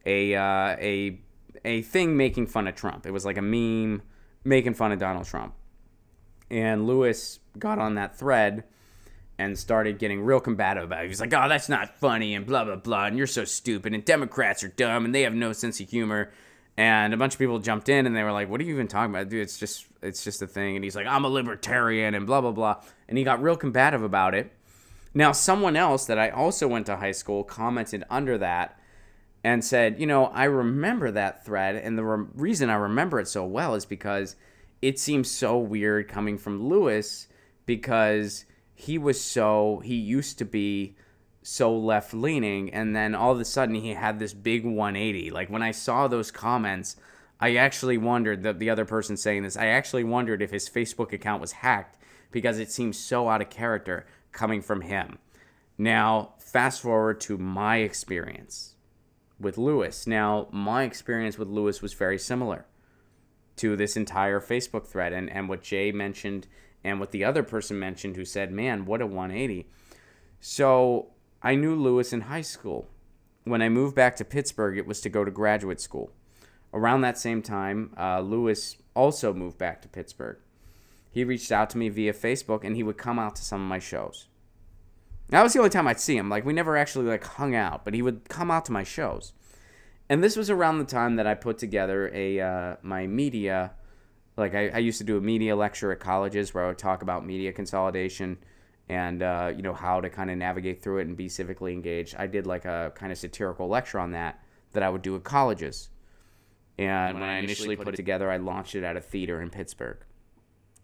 a thing making fun of Trump. It was like a meme making fun of Donald Trump. And Louis got on that thread and started getting real combative about it. He was like, oh, that's not funny, and blah, blah, blah, and you're so stupid, and Democrats are dumb, and they have no sense of humor. And a bunch of people jumped in, and they were like, what are you even talking about? Dude, it's just a thing. And he's like, I'm a libertarian, and blah, blah, blah. And he got real combative about it. Now, someone else that I also went to high school commented under that and said, I remember that thread, and the reason I remember it so well is because it seems so weird coming from Louis, because he used to be so left-leaning, and then all of a sudden he had this big 180. Like, when I saw those comments, I actually wondered, the other person saying this, I actually wondered if his Facebook account was hacked because it seems so out of character coming from him. Now, fast forward to my experience with Lewis. Now, my experience with Lewis was very similar to this entire Facebook thread and what Jay mentioned and what the other person mentioned who said, man, what a 180. So I knew Lewis in high school. When I moved back to Pittsburgh, it was to go to graduate school. Around that same time, Lewis also moved back to Pittsburgh. He reached out to me via Facebook, and he would come out to some of my shows. That was the only time I'd see him. Like, we never actually, like, hung out, but he would come out to my shows. And this was around the time that I put together my media, like, I used to do a media lecture at colleges where I would talk about media consolidation and, how to kind of navigate through it and be civically engaged. I did, like, a kind of satirical lecture on that I would do at colleges. And when I initially put it together, I launched it at a theater in Pittsburgh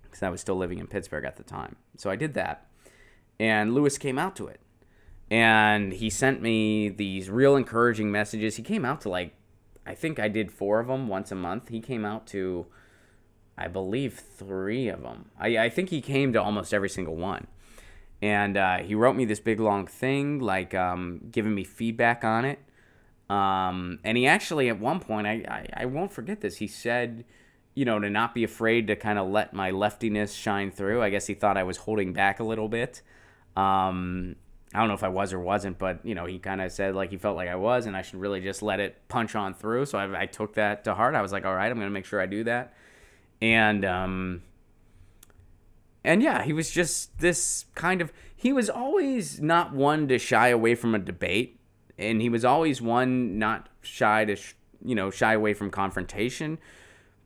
because I was still living in Pittsburgh at the time. So I did that. And Lewis came out to it. And he sent me these real encouraging messages. He came out to, like, I think I did 4 of them once a month. He came out to, I believe, 3 of them. I think he came to almost every single one. And he wrote me this big, long thing, like giving me feedback on it. And he actually, at one point, I won't forget this, he said, to not be afraid to kind of let my leftiness shine through. I guess he thought I was holding back a little bit. I don't know if I was or wasn't, but, he kind of said, like, he felt like I was, and I should really just let it punch on through. So I took that to heart. I was like, all right, I'm going to make sure I do that. And yeah, he was just this kind of, he was always not one to shy away from a debate. And he was always one not shy to, shy away from confrontation.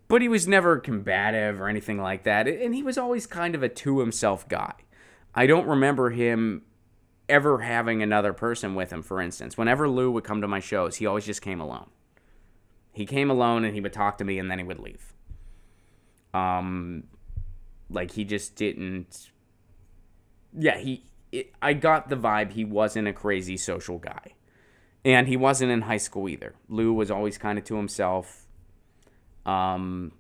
But he was never combative or anything like that. And he was always kind of a to-himself guy. I don't remember him ever having another person with him, for instance. Whenever Lou would come to my shows, he always just came alone. He came alone and he would talk to me and then he would leave. Like, he just didn't... Yeah, I got the vibe he wasn't a crazy social guy. And he wasn't in high school either. Lou was always kind of to himself. I'm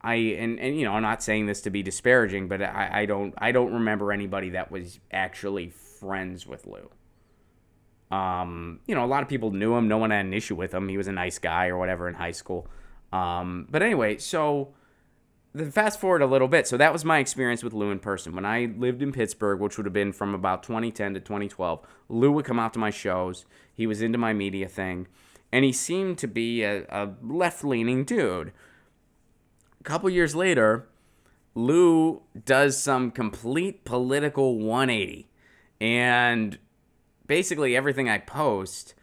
not saying this to be disparaging, but I don't remember anybody that was actually friends with Lou. A lot of people knew him. No one had an issue with him. He was a nice guy or whatever in high school. But anyway, so fast forward a little bit. So that was my experience with Lou in person. When I lived in Pittsburgh, which would have been from about 2010 to 2012, Lou would come out to my shows. He was into my media thing. And he seemed to be a left-leaning dude. A couple years later, Lou does some complete political 180. And basically everything I post,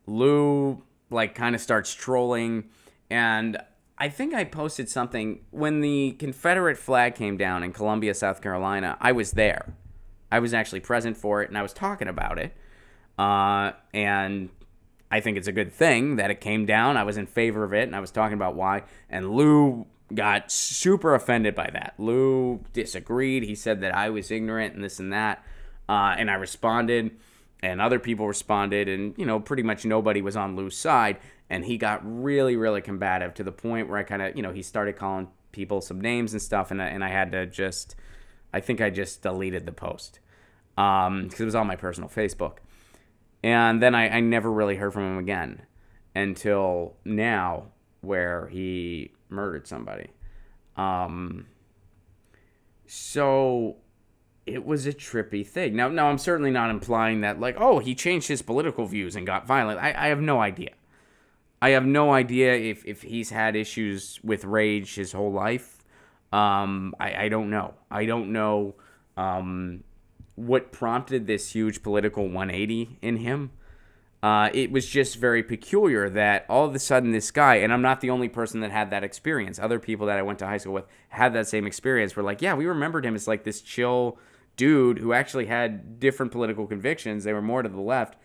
Lou, like, kind of starts trolling. And I think I posted something when the Confederate flag came down in Columbia, South Carolina. I was there. I was actually present for it, and I was talking about it. And I think it's a good thing that it came down. I was in favor of it, and I was talking about why. And Lou got super offended by that. Lou disagreed. He said that I was ignorant and this and that. And I responded, and other people responded, and, pretty much nobody was on Lou's side. And he got really, really combative to the point where I kind of, he started calling people some names and stuff. And I had to I think I just deleted the post because it was on my personal Facebook. And then I never really heard from him again until now where he murdered somebody. So it was a trippy thing. Now, I'm certainly not implying that, like, oh, he changed his political views and got violent. I have no idea. I have no idea if he's had issues with rage his whole life. I don't know. I don't know what prompted this huge political 180 in him. It was just very peculiar that all of a sudden this guy, and I'm not the only person that had that experience. Other people that I went to high school with had that same experience. Were like, yeah, we remembered him as like this chill dude who actually had different political convictions. They were more to the left.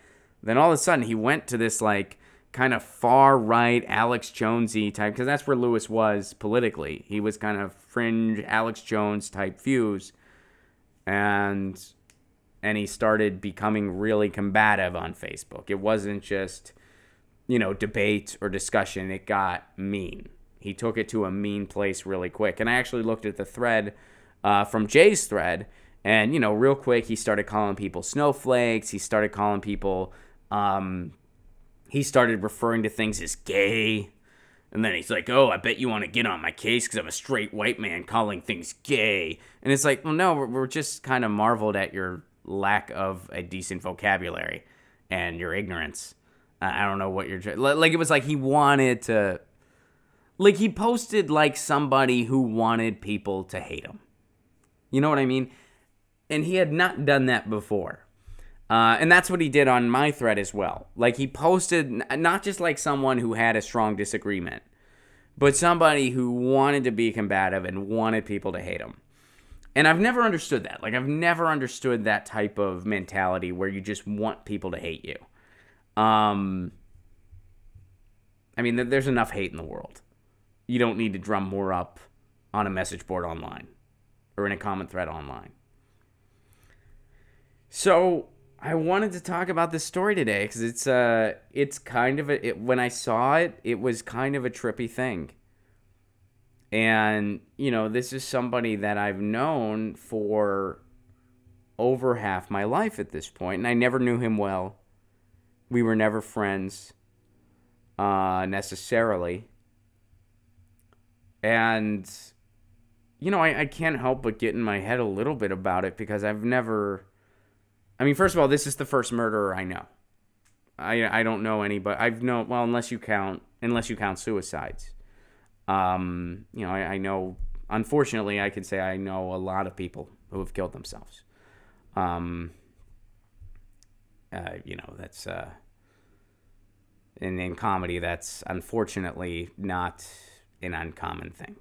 Then all of a sudden he went to this like kind of far right Alex Jonesy type, because that's where Lewis was politically. He was kind of fringe Alex Jones type views, and he started becoming really combative on Facebook. It wasn't just, debate or discussion. It got mean. He took it to a mean place really quick. And I actually looked at the thread from Jay's thread, and, you know, real quick, he started calling people snowflakes. He started calling people, he started referring to things as gay. And then he's like, oh, I bet you want to get on my case because I'm a straight white man calling things gay. And it's like, well, no, we're just kind of marveled at your lack of a decent vocabulary and your ignorance. I don't know what you're... Like, it was like he wanted to... Like, he posted like somebody who wanted people to hate him. You know what I mean? And he had not done that before. And that's what he did on my thread as well. Like, he posted not just like someone who had a strong disagreement, but somebody who wanted to be combative and wanted people to hate him. And I've never understood that. Like, I've never understood that type of mentality where you just want people to hate you. I mean, there's enough hate in the world. You don't need to drum more up on a message board online or in a comment thread online. So I wanted to talk about this story today because it's kind of when I saw it, it was kind of a trippy thing. And, you know, this is somebody that I've known for over half my life at this point, and I never knew him well. We were never friends, necessarily. And, you know, I can't help but get in my head a little bit about it because I've never... I mean, first of all, this is the first murderer I know. I don't know any, but I've known... Well, unless you count suicides. You know, I know... Unfortunately, I can say I know a lot of people who have killed themselves. You know, that's... in comedy, that's unfortunately not an uncommon thing.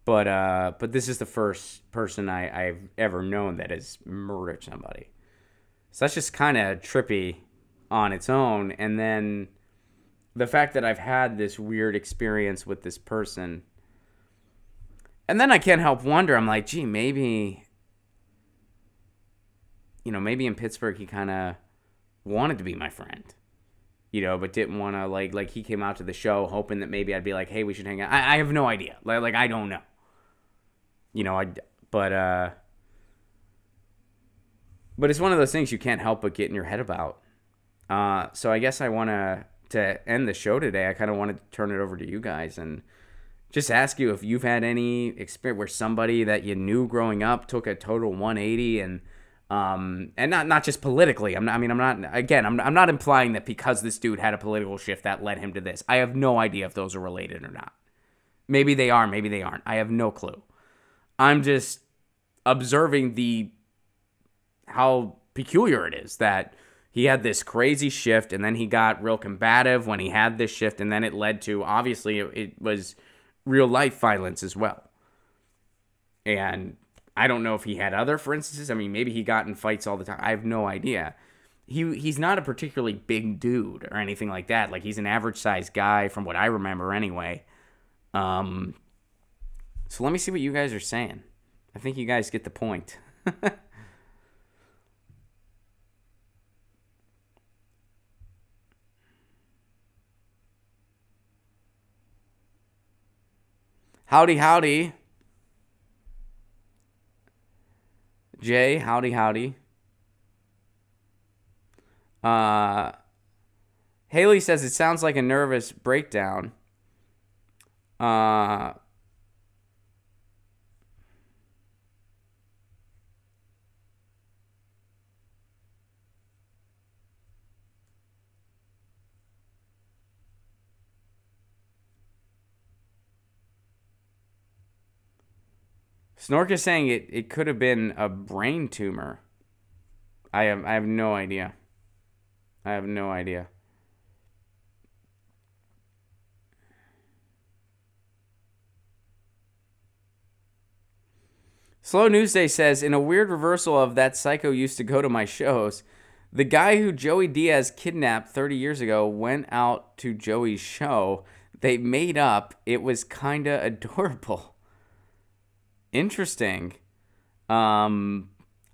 But this is the first person I've ever known that has murdered somebody. So that's just kind of trippy on its own. And then the fact that I've had this weird experience with this person. And then I can't help wonder, I'm like, gee, maybe, you know, maybe in Pittsburgh he kind of wanted to be my friend. You know, but didn't want to, like he came out to the show hoping that maybe I'd be like, hey, we should hang out. I have no idea. Like I don't know. You know, but it's one of those things you can't help but get in your head about. So I guess I want to end the show today. I kind of wanted to turn it over to you guys and just ask you if you've had any experience where somebody that you knew growing up took a total 180 and not just politically. I'm not implying that because this dude had a political shift that led him to this. I have no idea if those are related or not. Maybe they are, maybe they aren't. I have no clue. I'm just observing how peculiar it is that he had this crazy shift and then he got real combative when he had this shift, and then it led to, obviously, it was real life violence as well. And I don't know if he had other, for instances. I mean, maybe he got in fights all the time. I have no idea. He's not a particularly big dude or anything like that. Like, he's an average-sized guy from what I remember anyway. So let me see what you guys are saying. I think you guys get the point. Howdy, howdy. Jay, howdy, howdy. Haley says it sounds like a nervous breakdown. Snork is saying it could have been a brain tumor. I have no idea. I have no idea. Slow News Day says, in a weird reversal of that psycho used to go to my shows, the guy who Joey Diaz kidnapped 30 years ago went out to Joey's show. They made up. It was kind of adorable. Interesting. I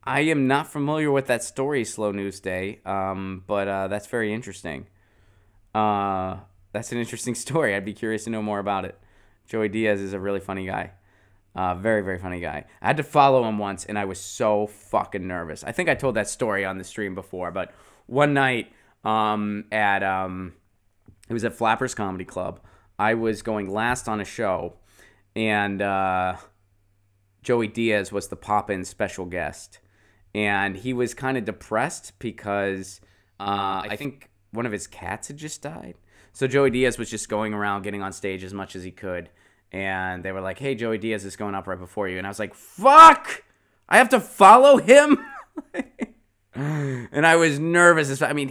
am not familiar with that story, Slow News Day, but that's very interesting. That's an interesting story. I'd be curious to know more about it. Joey Diaz is a really funny guy. Very, very funny guy. I had to follow him once, and I was so fucking nervous. I think I told that story on the stream before, but one night it was at Flappers Comedy Club. I was going last on a show, and Joey Diaz was the pop-in special guest. And he was kind of depressed because I think one of his cats had just died. So Joey Diaz was just going around getting on stage as much as he could. And they were like, hey, Joey Diaz is going up right before you. And I was like, fuck! I have to follow him? And I was nervous. I mean,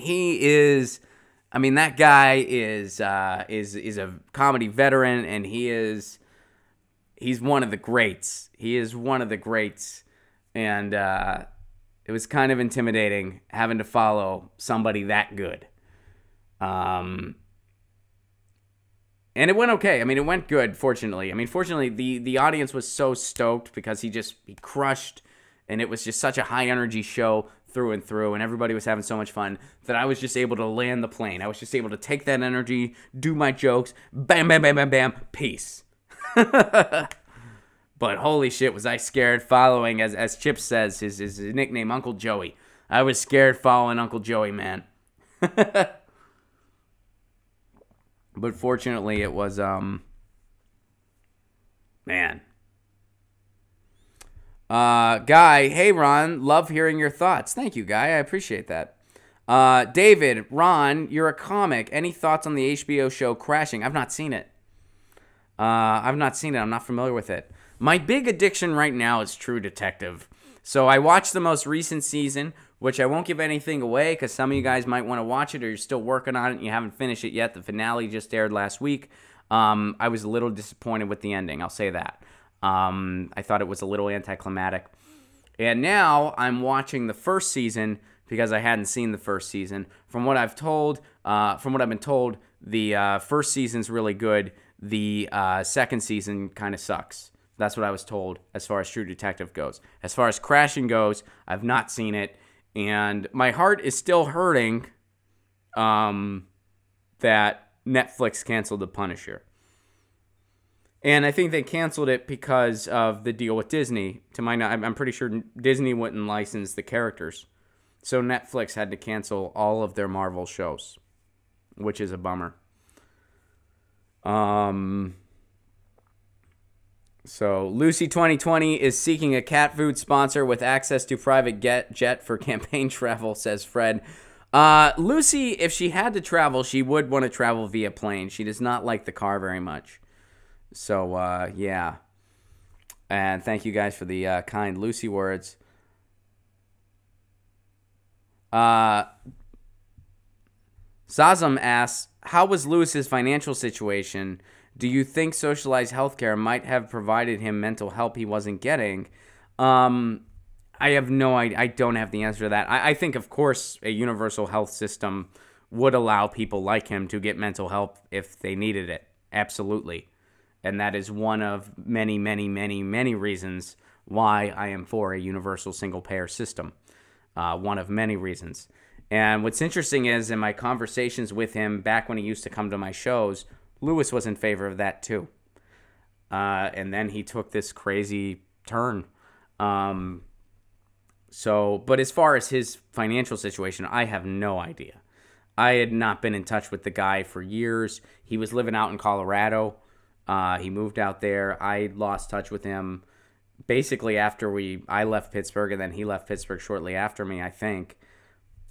that guy is a comedy veteran, and he's one of the greats. He is one of the greats. And it was kind of intimidating having to follow somebody that good. And it went okay. I mean, it went good, fortunately. I mean, fortunately, the audience was so stoked because he crushed, and it was just such a high-energy show through and through, and everybody was having so much fun that I was just able to land the plane. I was just able to take that energy, do my jokes, bam, bam, bam, bam, bam, peace. But holy shit, was I scared following, as Chip says, his nickname, Uncle Joey. I was scared following Uncle Joey, man. But fortunately, it was, man. Guy, hey, Ron, love hearing your thoughts. Thank you, Guy. I appreciate that. David, Ron, you're a comic. Any thoughts on the HBO show Crashing? I've not seen it. I'm not familiar with it. My big addiction right now is True Detective. So I watched the most recent season, which I won't give anything away because some of you guys might want to watch it or you're still working on it and you haven't finished it yet. The finale just aired last week. I was a little disappointed with the ending. I'll say that. I thought it was a little anticlimactic. And now I'm watching the first season because I hadn't seen the first season. From what I've been told, the first season's really good. The second season kind of sucks. That's what I was told as far as True Detective goes. As far as Crashing goes, I've not seen it. And my heart is still hurting that Netflix canceled The Punisher. And I think they canceled it because of the deal with Disney. I'm pretty sure Disney wouldn't license the characters. So Netflix had to cancel all of their Marvel shows, which is a bummer. So Lucy 2020 is seeking a cat food sponsor with access to private jet for campaign travel, says Fred. Lucy, if she had to travel, she would want to travel via plane. She does not like the car very much. So, yeah. And thank you guys for the kind Lucy words. Sazam asks, how was Lewis's financial situation? Do you think socialized healthcare might have provided him mental help he wasn't getting? I have no idea. I don't have the answer to that. I think, of course, a universal health system would allow people like him to get mental help if they needed it. Absolutely. And that is one of many, many, many, many reasons why I am for a universal single-payer system. One of many reasons. And what's interesting is in my conversations with him back when he used to come to my shows, Lewis was in favor of that too. And then he took this crazy turn. But as far as his financial situation, I have no idea. I had not been in touch with the guy for years. He was living out in Colorado. He moved out there. I lost touch with him basically after I left Pittsburgh, and then he left Pittsburgh shortly after me, I think.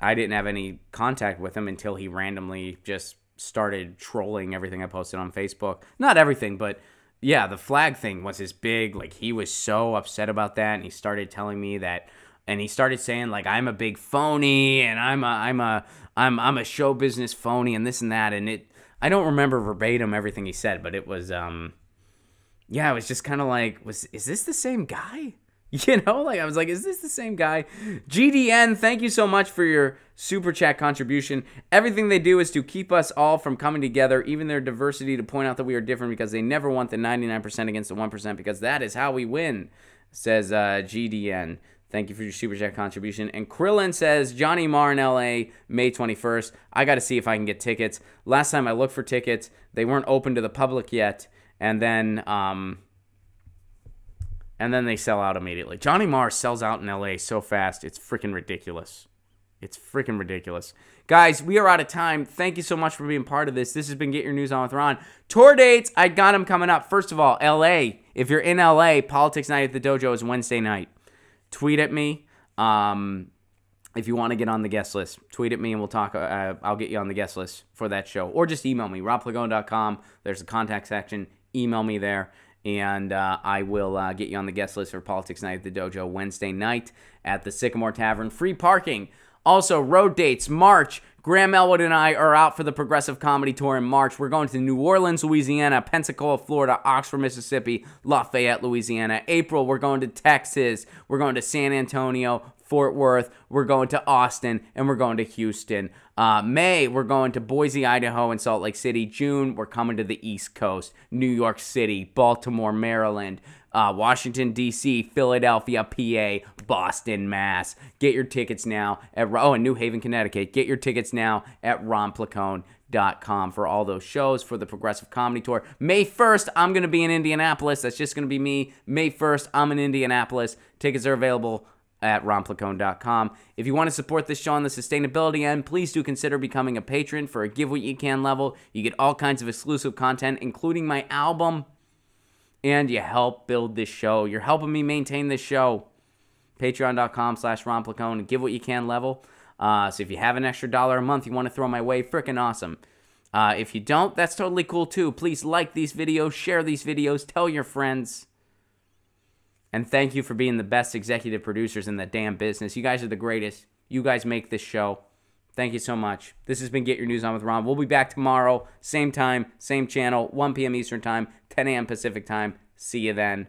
I didn't have any contact with him until he randomly just started trolling everything I posted on Facebook. Not everything, but yeah, the flag thing was his big, like, he was so upset about that, and he started telling me that, and he started saying, like, I'm a big phony, and I'm a show business phony, and this and that, and I don't remember verbatim everything he said, but it was, yeah, it was just kind of like, is this the same guy? You know, like, I was like, is this the same guy? GDN, thank you so much for your super chat contribution. Everything they do is to keep us all from coming together, even their diversity, to point out that we are different, because they never want the 99% against the 1%, because that is how we win, says GDN. Thank you for your super chat contribution. And Krillin says, Johnny Marr in LA, May 21st. I got to see if I can get tickets. Last time I looked for tickets, they weren't open to the public yet. and then they sell out immediately. Johnny Marr sells out in LA so fast. It's freaking ridiculous. It's freaking ridiculous. Guys, we are out of time. Thank you so much for being part of this. This has been Get Your News On with Ron. Tour dates, I got them coming up. First of all, LA. If you're in LA, Politics Night at the Dojo is Wednesday night. Tweet at me if you want to get on the guest list. Tweet at me and we'll talk. I'll get you on the guest list for that show. Or just email me, ronplagone.com. There's a contact section. Email me there. And I will get you on the guest list for Politics Night at the Dojo Wednesday night at the Sycamore Tavern. Free parking. Also, road dates, March. Graham Elwood and I are out for the Progressive Comedy Tour in March. We're going to New Orleans, Louisiana, Pensacola, Florida, Oxford, Mississippi, Lafayette, Louisiana. April, we're going to Texas. We're going to San Antonio, Fort Worth. We're going to Austin, and we're going to Houston. May, we're going to Boise, Idaho, and Salt Lake City. June, we're coming to the East Coast, New York City, Baltimore, Maryland, Washington, D.C., Philadelphia, PA, Boston, Mass. Get your tickets now at and New Haven, Connecticut. Get your tickets now at ronplacone.com for all those shows for the Progressive Comedy Tour. May 1st, I'm going to be in Indianapolis. That's just going to be me. May 1st, I'm in Indianapolis. Tickets are available at ronplacone.com. If you want to support this show on the sustainability end, please do consider becoming a patron for a Give What You Can level. You get all kinds of exclusive content, including my album, and you help build this show. You're helping me maintain this show. Patreon.com/ronplacone, Give What You Can level. So if you have an extra $1 a month you want to throw my way, freaking awesome. If you don't, that's totally cool too. Please like these videos, share these videos, tell your friends. And thank you for being the best executive producers in the damn business. You guys are the greatest. You guys make this show. Thank you so much. This has been Get Your News On with Ron. We'll be back tomorrow, same time, same channel, 1 p.m. Eastern Time, 10 a.m. Pacific Time. See you then.